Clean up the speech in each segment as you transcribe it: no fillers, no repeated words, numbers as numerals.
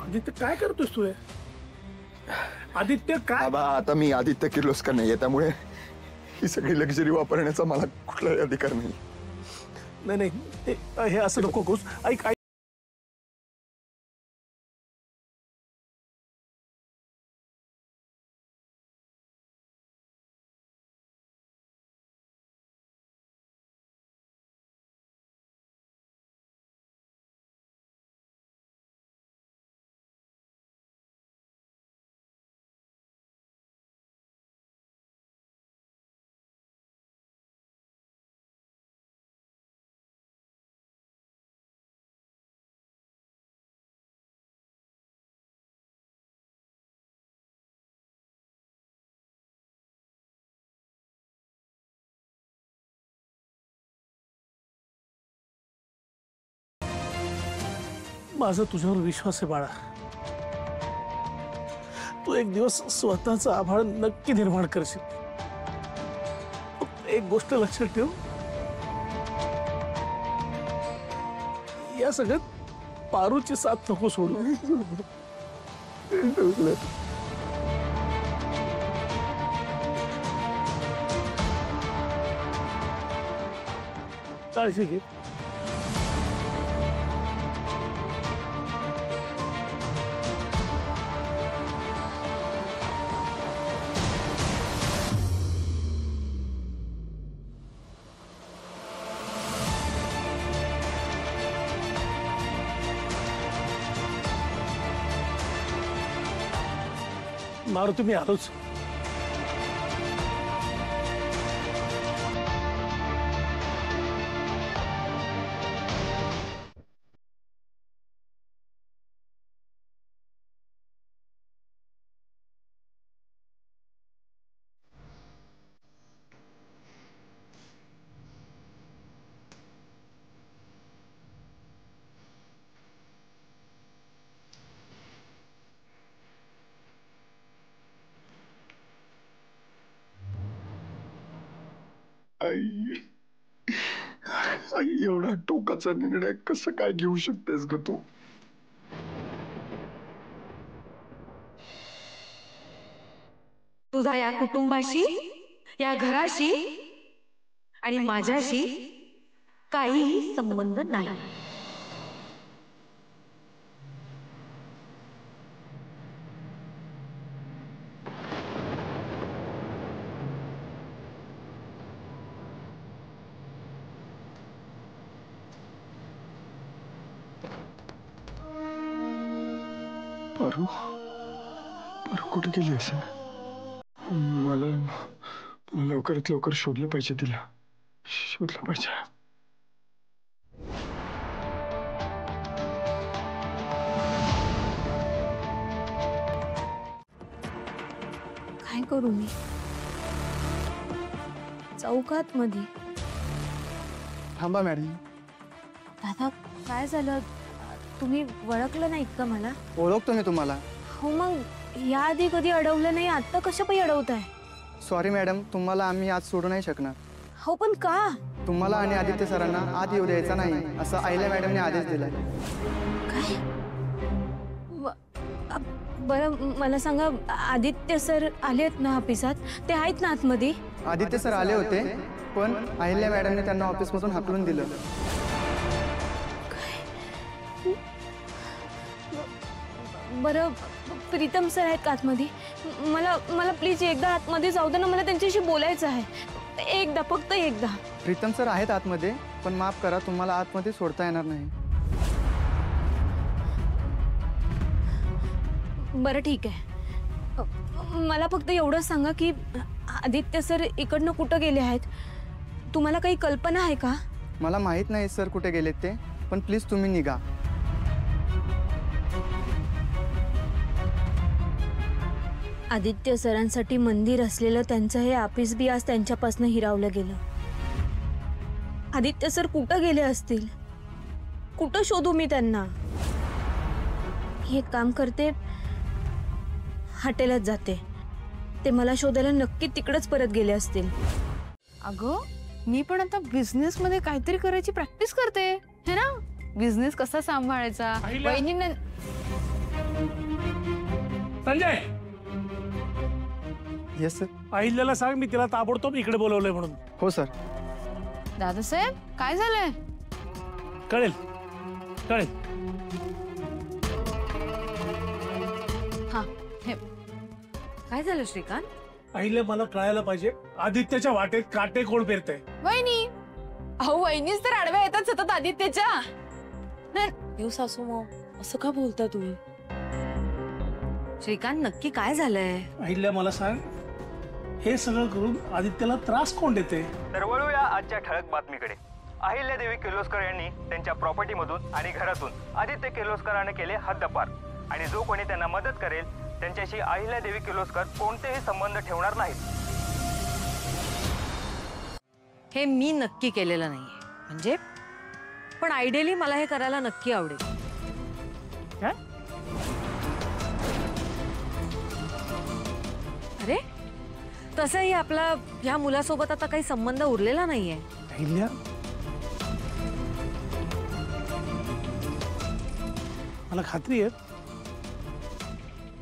आदित्य काय करतोस तू? आदित्य काय? बाबा आता मी आदित्य किर्लोस्कर नाहीये, त्यामुळे ही सगळी लक्झरी वापरण्याचा मला कुठलाही अधिकार नाही. नाही नाही, हे असं नको करूस. ऐक ऐक, माझा तुझ्यावर विश्वास आहे बाळा. तू एक दिवस स्वतःचा आभाळ नक्की निर्माण करशील. एक गोष्ट लक्षात ठेव, या सगळ्यात पारूची साथ नको सोडू. काळजी घे. मारुती मी आलोच. आई एवढा टोकाचा निर्णय कसं काय घेऊ शकतेस ग तू? तुझा या कुटुंबाशी, या घराशी आणि माझ्याशी काहीही संबंध नाही. पारू कुठे गेली असेल? मला लवकरात लवकर शोधलं पाहिजे, तिला शोधलं पाहिजे. काय करू मी? चौकात मध्ये. थांबा मॅडम. दादा काय झालं? तुम्ही ओळखलं नाहीत का मला? ओळखतो मी तुम्हाला. हो मग याआधी कधी अडवलं नाही, आता कशा पायी अडवताय? सॉरी मॅडम, तुम्हाला आम्ही आज सोडू नाही शकणार. हो पण का? तुम्हाला आणि आदित्य सरांना आत येऊ द्यायचा नाही असं आयल्या मॅडमने आदेश दिलाय. काय? बरं मला सांगा, आदित्य सर आलेत ना ऑफिसात? ते आहेत ना आतमध्ये? आदित्य सर आले होते, पण अहिल्या मॅडमने त्यांना ऑफिसमधून हाकलून दिलं. बरं प्रीतम सर आहेत का आतमध्ये? मला प्लीज एकदा आतमध्ये जाऊ दे ना, मला त्यांच्याशी बोलायचं आहे. एकदा, फक्त एकदा. प्रीतम सर आहेत आतमध्ये, पण माफ करा, तुम्हाला आतमध्ये सोडता येणार नाही. बरं ठीक आहे, मला फक्त एवढंच सांगा की आदित्य सर इकडनं कुठं गेले आहेत? तुम्हाला काही कल्पना आहे का? मला माहित नाही सर कुठे गेलेत ते, पण प्लीज तुम्ही निघा. आदित्य सरांसाठी मंदिर असलेलं त्यांचं हे ऑफिस बी आज त्यांच्यापासून हिरावलं गेलं. आदित्य सर कुठं गेले असतील? कुठं शोधू मी त्यांना? एक काम करते, हॉटेलात जाते. ते मला शोधायला नक्की तिकडेच परत गेले असतील. अगं मी पण आता बिझनेस मध्ये काहीतरी करायची प्रॅक्टिस करते, है ना? बिझनेस कसा सांभाळायचा, वहिनींना संजय, येस सर. अहिल्याला सांग मी तिला ताबडतोब इकडे बोलवलंय म्हणून. हो सर. दादासाहेब काय झालंय? कळेल कळेल. हा हे काय झालं श्रीकांत? अहिल्या, मला कळायला पाहिजे आदित्यच्या वाटेत काटे कोण पेरते. वहिनी. अहो वहिनीच तर आडव्या येतात सतत आदित्यच्या. येऊ सासू मग असं का बोलता तुम्ही? श्रीकांत, नक्की काय झालंय? अहिल्या, मला सांग, हे सगळं करून आदित्यला त्रास कोण देते? तर वळूया आजच्या ठळक बातमीकडे. अहिल्यादेवी किर्लोस्कर यांनी त्यांच्या प्रॉपर्टीमधून आणि घरातून आदित्य किर्लोस्करांना केले हद्दपार आणि जो कोणी त्यांना मदत करेल त्यांच्याशी अहिल्यादेवी किर्लोस्कर कोणतेही संबंध ठेवणार नाहीत. हे मी नक्की केलेलं नाहीये. म्हणजे पण आयडियली मला हे करायला नक्की आवडेल. काय? अरे, तसंही आपला ह्या मुलासोबत आता काही संबंध उरलेला नाहीये. अहिल्या, मला खात्री आहे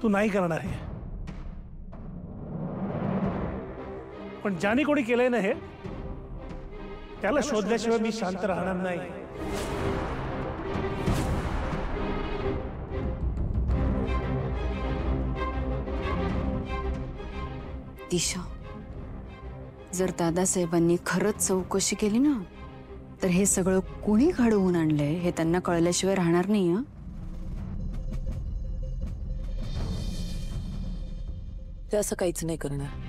तू नाही करणार हे. पण ज्याने कोणी केलंय ना हे, त्याला शोधल्याशिवाय मी शांत राहणार नाही. दिशा, जर दादासाहेबांनी खरंच चौकशी केली ना तर हे सगळं कुणी घडवून आणलंय हे त्यांना कळल्याशिवाय राहणार नाही. हं? ते असं काहीच नाही करणार.